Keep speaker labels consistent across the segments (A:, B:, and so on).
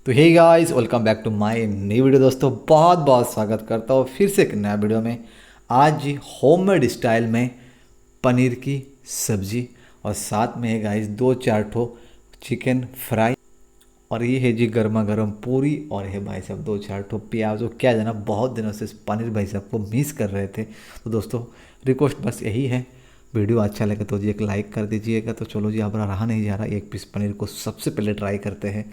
A: तो hey guys, welcome back to my नई video. दोस्तों बहुत बहुत स्वागत करता हूँ फिर से एक नया वीडियो में। आज जी होममेड स्टाइल में पनीर की सब्जी और साथ में है गाइस दो चार ठो चिकन फ्राई। और ये है जी गर्मा गर्म पूरी और है भाई साहब दो चार ठो प्याज। और क्या जाना बहुत दिनों से इस पनीर भाई साहब को मिस कर रहे थे। तो दोस्तों रिक्वेस्ट बस यही है, वीडियो अच्छा लगे तो जी एक लाइक कर दीजिएगा। तो चलो जी अब रहा नहीं जा रहा, एक पीस पनीर को सबसे पहले ट्राई करते हैं।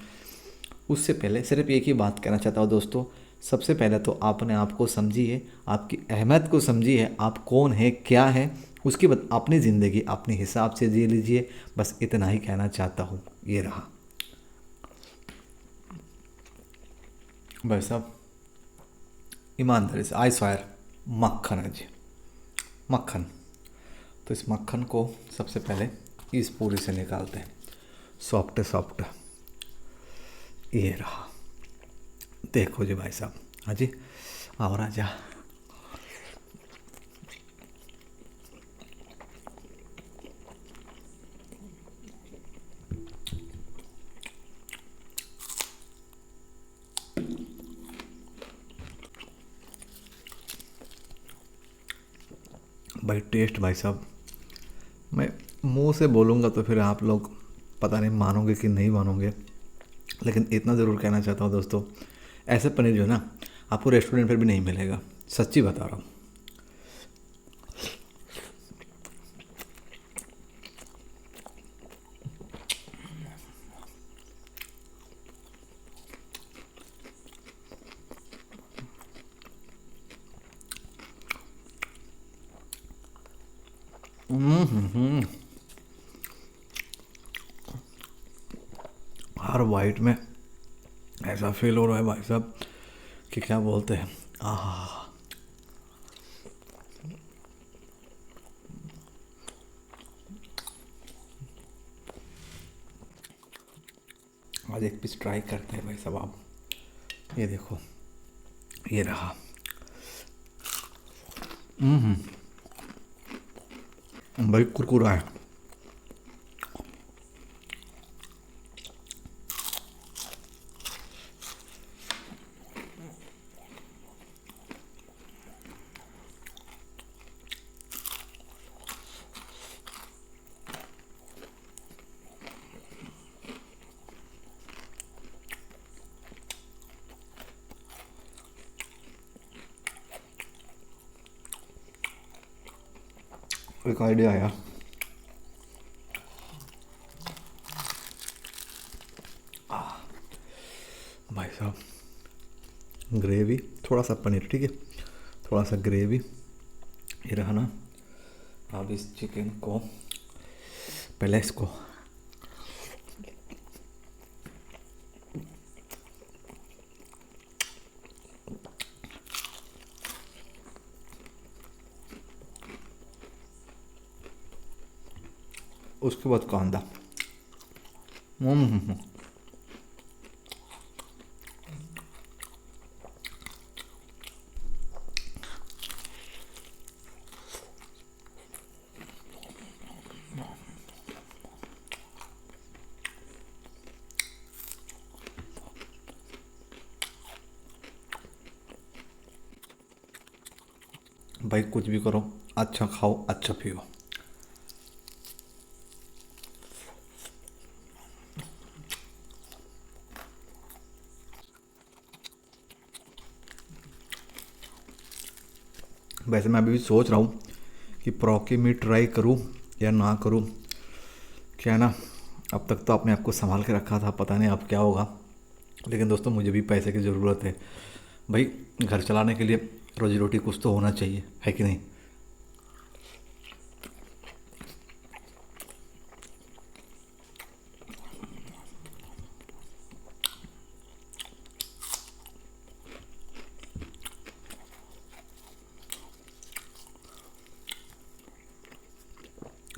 A: उससे पहले सिर्फ एक ही बात कहना चाहता हूँ दोस्तों, सबसे पहले तो आपने आपको समझिए, आपकी अहमियत को समझिए, आप कौन है क्या है। उसके बाद अपनी ज़िंदगी अपने हिसाब से जी लीजिए। बस इतना ही कहना चाहता हूँ। ये रहा भाई साहब, ईमानदारी से आई स्वायर मक्खन है जी, मक्खन। तो इस मक्खन को सबसे पहले इस पूरी से निकालते हैं, सॉफ्ट सॉफ्ट। ये रहा, देखो जी भाई साहब। हाँ जी, और राजा। भाई टेस्ट भाई साहब, मैं मुंह से बोलूँगा तो फिर आप लोग पता नहीं मानोगे कि नहीं मानोगे, लेकिन इतना ज़रूर कहना चाहता हूँ दोस्तों, ऐसे पनीर जो है ना आपको रेस्टोरेंट पर भी नहीं मिलेगा। सच्ची बता रहा हूँ। हर वाइट में ऐसा फील हो रहा है भाई साहब कि क्या बोलते हैं। आह, आज एक पीस ट्राई करते हैं भाई साहब। आप ये देखो, ये रहा। भाई कुरकुरा है। एक आइडिया आया भाई साहब, ग्रेवी थोड़ा सा पनीर, ठीक है, थोड़ा सा ग्रेवी। ये रहा ना। अब इस चिकन को पहले इसको उसके बाद कांदा। हम्म। भाई कुछ भी करो, अच्छा खाओ अच्छा पियो। वैसे मैं अभी भी सोच रहा हूँ कि प्रॉकी मीट ट्राई करूँ या ना करूँ। क्या है ना, अब तक तो अपने आप को संभाल के रखा था, पता नहीं अब क्या होगा। लेकिन दोस्तों मुझे भी पैसे की ज़रूरत है भाई, घर चलाने के लिए रोजी रोटी कुछ तो होना चाहिए, है कि नहीं।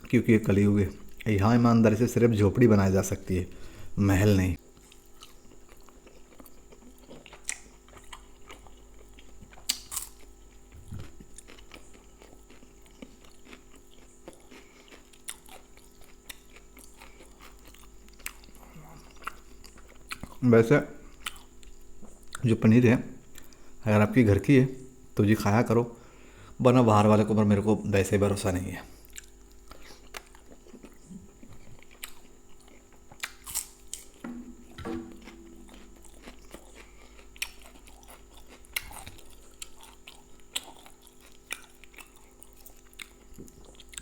A: क्योंकि ये कलयुग है, यहाँ ईमानदारी से सिर्फ झोपड़ी बनाई जा सकती है, महल नहीं। वैसे जो पनीर है अगर आपकी घर की है तो जी खाया करो, वरना बाहर वाले को पर मेरे को वैसे भरोसा नहीं है।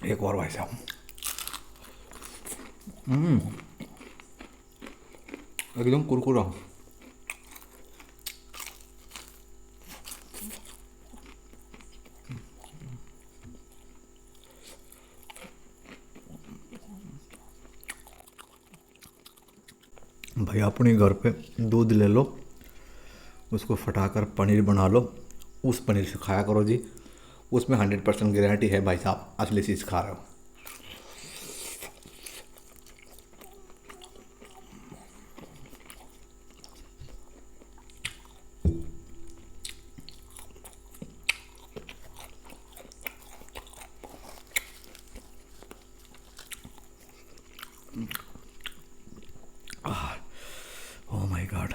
A: एक और भाई साहब, एकदम कुरकुरा। भाई अपने घर पे दूध ले लो, उसको फटाकर पनीर बना लो, उस पनीर से खाया करो जी। उसमें 100% गारंटी है भाई साहब, असली चीज़ खा रहे हो। ओह माय गॉड,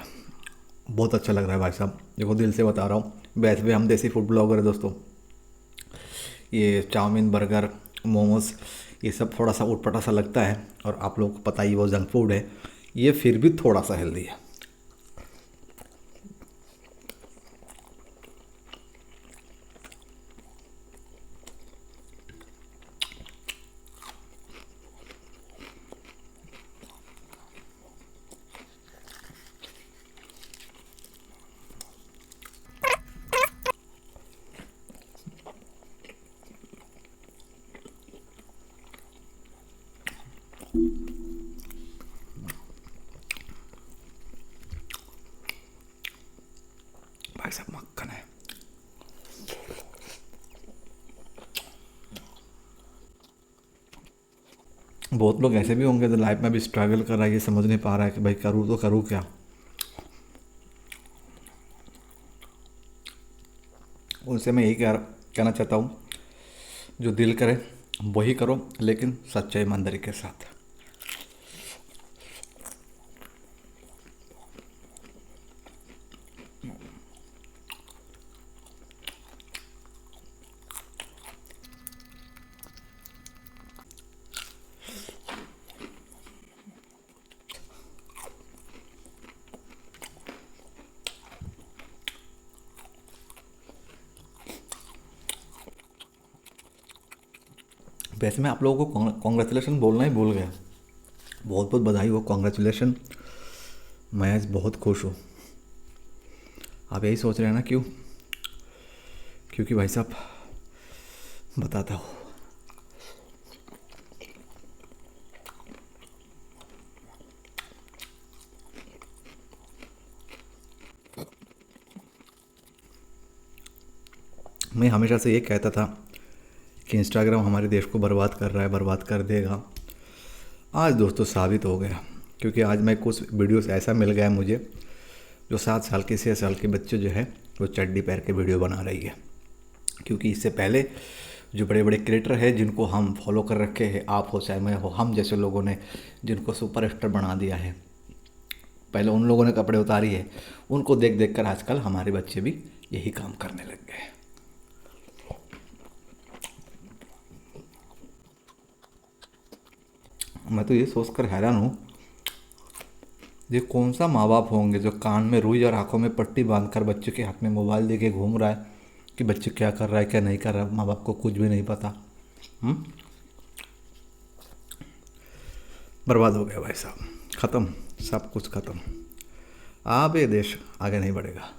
A: बहुत अच्छा लग रहा है भाई साहब, देखो दिल से बता रहा हूँ। वैसे भी हम देसी फूड ब्लॉगर है दोस्तों, ये चाउमीन बर्गर मोमोज ये सब थोड़ा सा उटपटा सा लगता है, और आप लोगों को पता ही वो जंक फूड है, ये फिर भी थोड़ा सा हेल्दी है। भाई साहब मक्खन है। बहुत लोग ऐसे भी होंगे जो लाइफ में भी स्ट्रगल कर रहा है, ये समझ नहीं पा रहा है कि भाई करूँ तो करूँ क्या। उनसे मैं यही कहना चाहता हूँ, जो दिल करे वही करो, लेकिन सच्चाई ईमानदारी के साथ। वैसे मैं आप लोगों को कॉन्ग्रेचुलेशन बोलना ही भूल गया। बहुत बहुत बधाई हो, कॉन्ग्रेचुलेशन। मैं आज बहुत खुश हूँ। आप यही सोच रहे हैं ना, क्यों? क्योंकि भाई साहब बताता हूँ, मैं हमेशा से ये कहता था कि इंस्टाग्राम हमारे देश को बर्बाद कर रहा है, बर्बाद कर देगा। आज दोस्तों साबित हो गया, क्योंकि आज मैं कुछ वीडियोस ऐसा मिल गया मुझे, जो 7 साल के 6 साल के बच्चे जो है वो चड्डी पैर के वीडियो बना रही है। क्योंकि इससे पहले जो बड़े बड़े क्रिएटर हैं जिनको हम फॉलो कर रखे हैं, आप हो चाहे मैं हो, हम जैसे लोगों ने जिनको सुपरस्टार बना दिया है, पहले उन लोगों ने कपड़े उतारी है, उनको देख देख कर आजकल हमारे बच्चे भी यही काम करने लग गए हैं। मैं तो ये सोचकर हैरान हूँ, ये कौन सा माँ बाप होंगे जो कान में रुई और आंखों में पट्टी बांधकर बच्चे के हाथ में मोबाइल दे के घूम रहा है कि बच्चे क्या कर रहा है क्या नहीं कर रहा है, माँ बाप को कुछ भी नहीं पता। बर्बाद हो गया भाई साहब, ख़त्म, सब कुछ ख़त्म। अब ये देश आगे नहीं बढ़ेगा।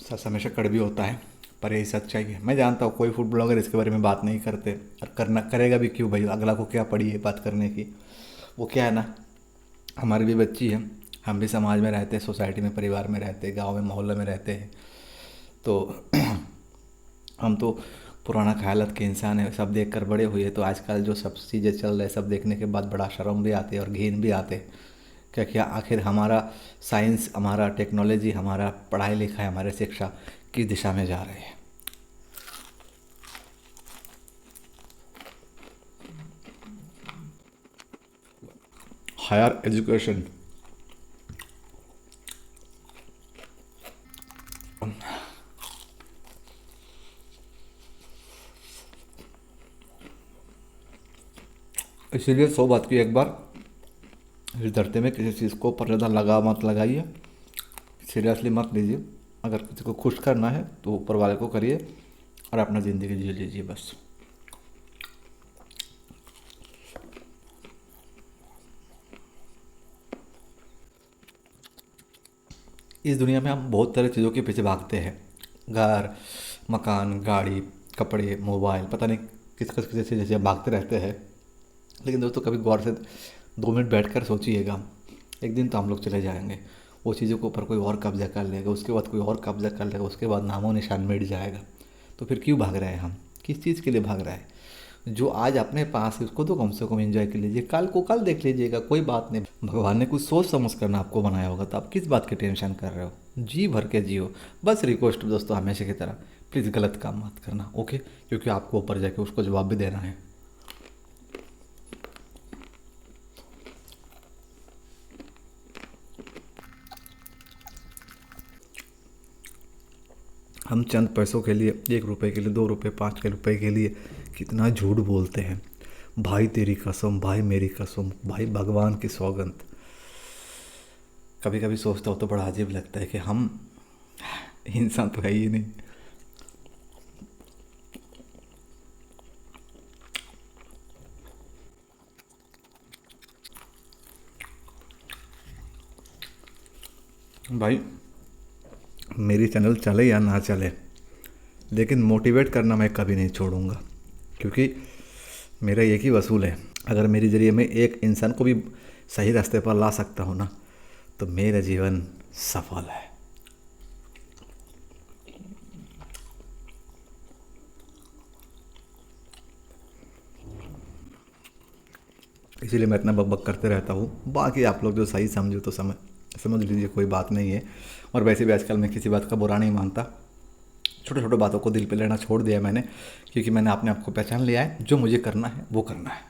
A: सच हमेशा कड़वी होता है, पर यही सच्चाई है। मैं जानता हूँ कोई फूड ब्लॉगर इसके बारे में बात नहीं करते, और करना करेगा भी क्यों भाई, अगला को क्या पड़ी है बात करने की। वो क्या है ना, हमारी भी बच्ची है, हम भी समाज में रहते हैं, सोसाइटी में, परिवार में रहते हैं, गांव में, मोहल्ले में रहते हैं, तो हम तो पुराना ख्यालात के इंसान है, सब देख कर बड़े हुए। तो आजकल जो सब चीज़ें चल रहे हैं सब देखने के बाद बड़ा शर्म भी आते हैं और घिन भी आते हैं। क्या क्या आखिर हमारा साइंस, हमारा टेक्नोलॉजी, हमारा पढ़ाई लिखाई, हमारे शिक्षा किस दिशा में जा रहे हैं। हायर एजुकेशन, इसीलिए 100 बात की एक बार इस धरती में किसी चीज़ को पर ज़्यादा लगा मत लगाइए, सीरियसली मत लीजिए। अगर किसी को खुश करना है तो ऊपर वाले को करिए और अपना ज़िंदगी जी लीजिए बस। इस दुनिया में हम बहुत सारी चीज़ों के पीछे भागते हैं, घर, मकान, गाड़ी, कपड़े, मोबाइल, पता नहीं किस किस किसी चीज़ से भागते रहते हैं। लेकिन दोस्तों कभी गौर से 2 मिनट बैठकर सोचिएगा, एक दिन तो हम लोग चले जाएंगे, वो चीज़ों के ऊपर कोई और कब्जा कर लेगा, उसके बाद कोई और कब्जा कर लेगा, उसके बाद नामो निशान मिट जाएगा। तो फिर क्यों भाग रहे हैं हम, किस चीज़ के लिए भाग रहे हैं? जो आज अपने पास है उसको तो कम से कम एंजॉय कर लीजिए, कल को कल देख लीजिएगा, कोई बात नहीं। भगवान ने कुछ सोच समझ कर ना आपको बनाया होगा, तो आप किस बात की टेंशन कर रहे हो? जी भर के जियो। बस रिक्वेस्ट दोस्तों हमेशा की तरह, प्लीज़ गलत काम मत करना, ओके? क्योंकि आपको ऊपर जाके उसको जवाब भी देना है। हम चंद पैसों के लिए, 1 रुपए के लिए, 2 रुपए, 5 रुपए के लिए कितना झूठ बोलते हैं। भाई तेरी कसम, भाई मेरी कसम, भाई भगवान की सौगंध। कभी कभी सोचता हूँ तो बड़ा अजीब लगता है कि हम इंसान तो है ही नहीं। भाई मेरी चैनल चले या ना चले, लेकिन मोटिवेट करना मैं कभी नहीं छोड़ूंगा, क्योंकि मेरा एक ही वसूल है, अगर मेरे ज़रिए मैं एक इंसान को भी सही रास्ते पर ला सकता हूँ ना, तो मेरा जीवन सफल है। इसीलिए मैं इतना बक करते रहता हूँ। बाकी आप लोग जो सही समझो तो समझ समझ लीजिए, कोई बात नहीं है। और वैसे भी आजकल मैं किसी बात का बुरा नहीं मानता, छोटे छोटे बातों को दिल पे लेना छोड़ दिया है मैंने, क्योंकि मैंने अपने आप को पहचान लिया है, जो मुझे करना है वो करना है।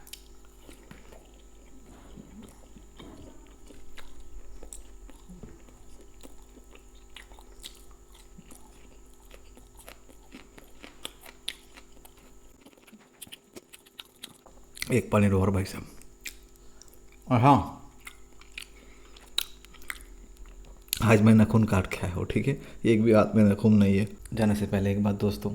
A: एक पनीर और भाई साहब। और हाँ, आज मैं नाखून काट के आया हूँ, ठीक है? एक भी हाथ में नाखून नहीं है। जाने से पहले एक बात दोस्तों,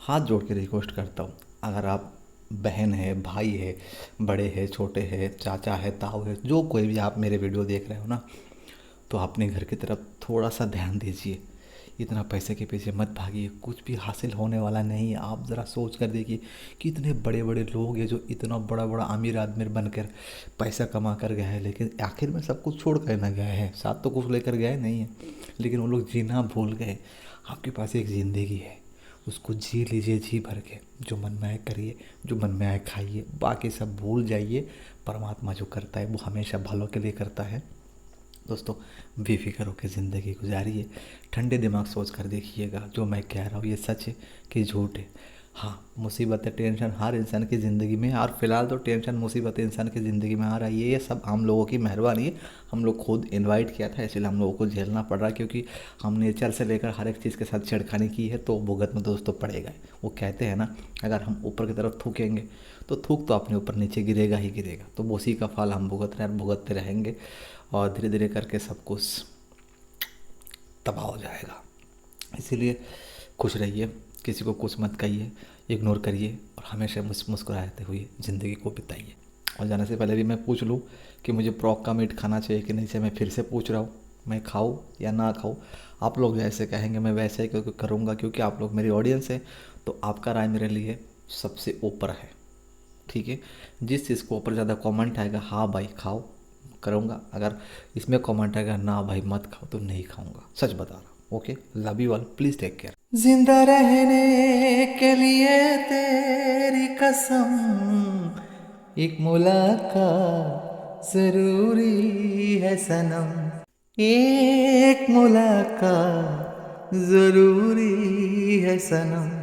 A: हाथ जोड़ के रिक्वेस्ट करता हूँ, अगर आप बहन है, भाई है, बड़े है, छोटे है, चाचा है, ताऊ है, जो कोई भी आप मेरे वीडियो देख रहे हो ना, तो अपने घर की तरफ थोड़ा सा ध्यान दीजिए। इतना पैसे के पीछे मत भागिए, कुछ भी हासिल होने वाला नहीं है। आप ज़रा सोच कर देखिए, कितने बड़े बड़े लोग हैं जो इतना बड़ा बड़ा अमीर आदमी बनकर पैसा कमा कर गए हैं, लेकिन आखिर में सब कुछ छोड़ कर ना गए हैं, साथ तो कुछ लेकर गए नहीं है, लेकिन वो लोग जीना भूल गए। आपके पास एक ज़िंदगी है, उसको जी लीजिए जी भर के, जो मन में आए करिए, जो मन में आए खाइए, बाकी सब भूल जाइए। परमात्मा जो करता है वो हमेशा भलों के लिए करता है। दोस्तों बेफिक्र होकर ज़िंदगी गुजारिए, ठंडे दिमाग सोच कर देखिएगा, जो मैं कह रहा हूँ ये सच है कि झूठ है। हाँ, मुसीबतें, टेंशन हर इंसान की ज़िंदगी में है, और फिलहाल तो टेंशन मुसीबतें इंसान की ज़िंदगी में आ रही है, ये सब हम लोगों की मेहरबानी है। हम लोग खुद इनवाइट किया था, इसलिए हम लोगों को झेलना पड़ रहा है, क्योंकि हम नेचर से लेकर हर एक चीज़ के साथ छेड़खानी की है, तो भुगत में दोस्तों पड़ेगा। वो कहते हैं ना, अगर हम ऊपर की तरफ थूकेंगे तो थूक तो अपने ऊपर नीचे गिरेगा ही गिरेगा, तो उसी का फल हम भुगत रहे हैं, भुगतते रहेंगे, और धीरे धीरे करके सब कुछ तबाह हो जाएगा। इसीलिए खुश रहिए, किसी को कुछ मत कहिए, इग्नोर करिए, और हमेशा मुस्कुराते हुए ज़िंदगी को बिताइए। और जाने से पहले भी मैं पूछ लूँ कि मुझे प्रॉक का मीट खाना चाहिए कि नहीं, से मैं फिर से पूछ रहा हूँ, मैं खाऊँ या ना खाऊँ? आप लोग जैसे कहेंगे मैं वैसे ही क्योंकि करूँगा, क्योंकि आप लोग मेरी ऑडियंस है, तो आपका राय मेरे लिए सबसे ऊपर है, ठीक है? जिस चीज़ को ऊपर ज़्यादा कमेंट आएगा, हाँ भाई खाओ, करूँगा। अगर इसमें कमेंट आएगा ना भाई मत खाओ, तो नहीं खाऊँगा, सच बता रहा हूँ। Okay, love you all, please take care. जिंदा रहने के लिए तेरी कसम, एक मुलाकात जरूरी है सनम, एक मुलाकात जरूरी है सनम।